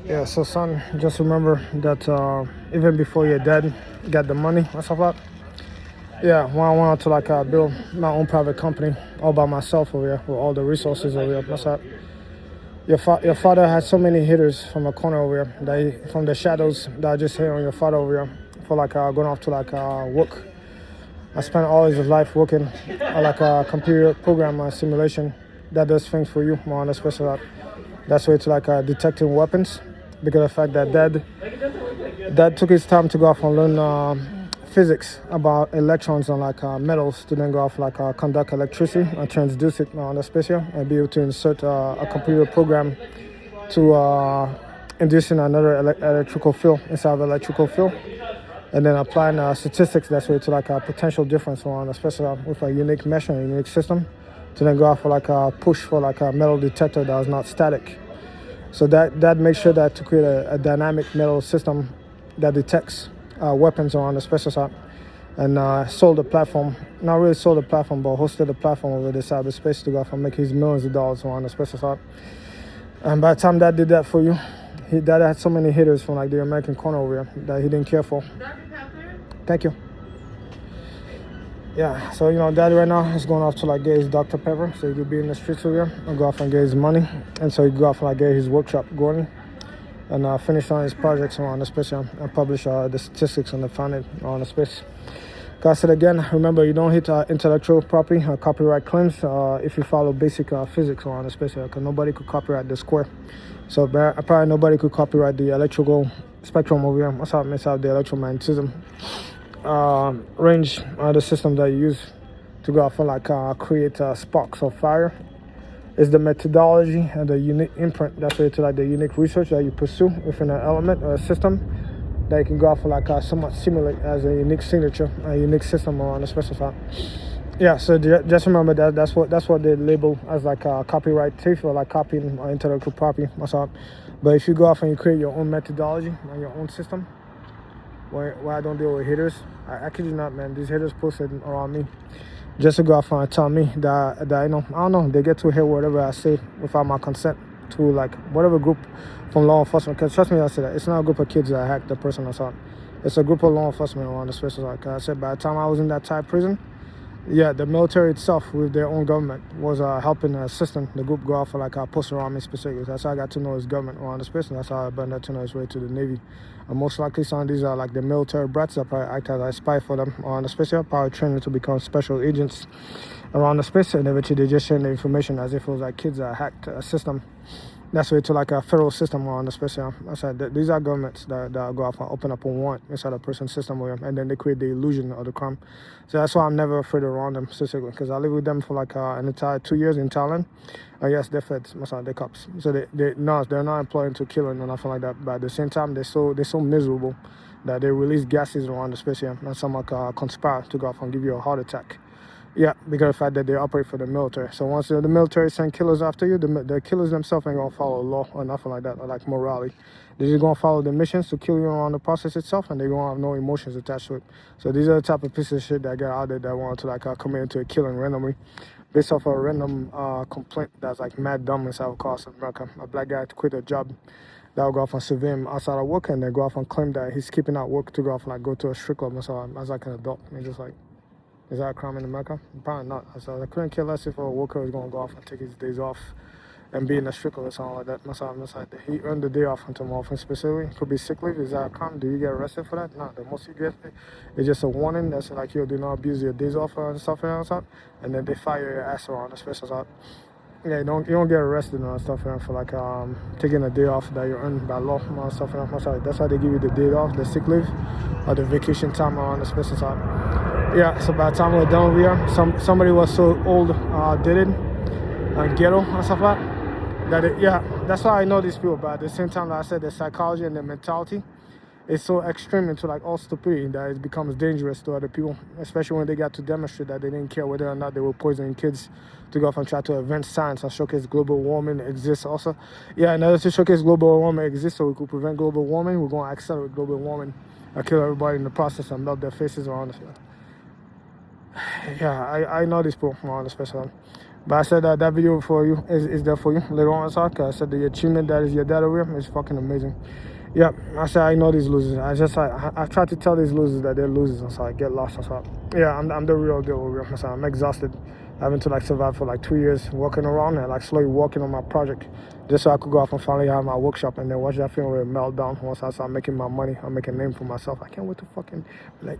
Yeah, so son, just remember that even before your dad got the money and stuff like that, yeah, when I wanted to build my own private company all by myself over here with all the resources over here. That's that. Your father had so many hitters from the corner over here, from the shadows that just hit on your father over here for going off to work. I spent all his life working like a computer program simulation that does things for you more on the special that. That's why it's detecting weapons because of the fact that dad took his time to go off and learn physics about electrons on metals to then go off conduct electricity and transduce it on the space here and be able to insert a computer program to inducing another electrical field inside of electrical field and then applying statistics that's way to a potential difference on especially with a unique mesh and a unique system to then go off for a push for a metal detector that was not static. So that makes sure that to create a dynamic metal system that detects weapons on the special side and sold the platform, not really sold the platform, but hosted the platform over the cyberspace to go off and make his millions of dollars on the special side. And by the time that did that for you, that had so many hitters from the American corner over here that he didn't care for. Thank you. Yeah, so daddy right now is going off to get his Dr. Pepper so he could be in the streets over here and go off and get his money. And so he go off and get his workshop going and finish on his projects on the space and publish the statistics on the finding on the space. Like I said again, remember you don't hit intellectual property copyright claims if you follow basic physics on the space because nobody could copyright the square. So probably nobody could copyright the electrical spectrum over here. That's how it makes out the electromagnetism range the system that you use to go off and create sparks of fire. Is the methodology and the unique imprint that's related to the unique research that you pursue within an element or a system that you can go off and somewhat simulate as a unique signature, a unique system on a special side. Yeah, so just remember that's what they label as copyright thief or copying intellectual property. That's all. But if you go off and you create your own methodology and your own system, where I don't deal with haters, I kid you not, man. These haters posted around me just to go off and tell me that I don't know, they get to hear whatever I say without my consent to whatever group from law enforcement. Because trust me, I said that it's not a group of kids that hacked the person or something. It's a group of law enforcement around the space. Like I said, by the time I was in that Thai prison, yeah, the military itself with their own government was helping assisting the group go off for post around me specifically. That's how I got to know his government around the space, and that's how I burned to know his way to the Navy. And most likely some of these are the military brats that probably act as a spy for them on the space, probably training to become special agents around the space, and eventually they just sharing the information as if it was kids that hacked a system. That's way to a federal system on the space. I said these are governments that go off and open up a warrant inside a person's system with them, and then they create the illusion of the crime. So that's why I'm never afraid around them specifically, because I lived with them for an entire 2 years in Thailand. Yes, they're feds, they're cops. So they're not employed to kill or nothing like that. But at the same time, they're so miserable that they release gases around the space and some conspire to go off and give you a heart attack. Yeah, because of the fact that they operate for the military. So once the military send killers after you, the killers themselves ain't gonna follow law or nothing like that, or morality. They're just gonna follow the missions to kill you around the process itself, and they're gonna have no emotions attached to it. So these are the type of pieces of shit that get out there that want to commit into a killing randomly, based off a random complaint that's mad dumb inside of cost of America. A black guy to quit a job that will go off and survey him outside of work, and then go off and claim that he's keeping out work to go off and go to a strip club and so on, as an adult. And just is that a crime in America? Probably not. So I couldn't care less if a worker was going to go off and take his days off and be in a strip club or something like that. He earned the day off until more often specifically. It could be sick leave. Is that a crime? Do you get arrested for that? No. The most you get is just a warning that's yo, do not abuse your days off and stuff and stuff. And then they fire your ass around the special side. Yeah, you don't get arrested and stuff for taking a day off that you earned by law and stuff. That's why they give you the day off, the sick leave, or the vacation time around the special side. Yeah, so by the time we're done over here, somebody was so old, dated, and ghetto and stuff like that. That's why I know these people. But at the same time, like I said, the psychology and the mentality is so extreme into all stupidity that it becomes dangerous to other people, especially when they got to demonstrate that they didn't care whether or not they were poisoning kids to go off and try to advance science and showcase global warming exists also. Yeah, in order to showcase global warming exists so we could prevent global warming, we're going to accelerate global warming and kill everybody in the process and melt their faces around us. Yeah, I know these people from around the special. But I said that that video for you is there for you later on, so cause I said the achievement that is your data reel is fucking amazing. Yeah, I said I know these losers. I try to tell these losers that they're losers, and so I get lost. And so yeah, I'm the real deal. Real. So I'm exhausted, having to like survive for like 2 years, walking around and like slowly working on my project, just so I could go off and finally have my workshop and then watch that film really melt down. Once I start making my money, I'm making a name for myself. I can't wait to fucking like.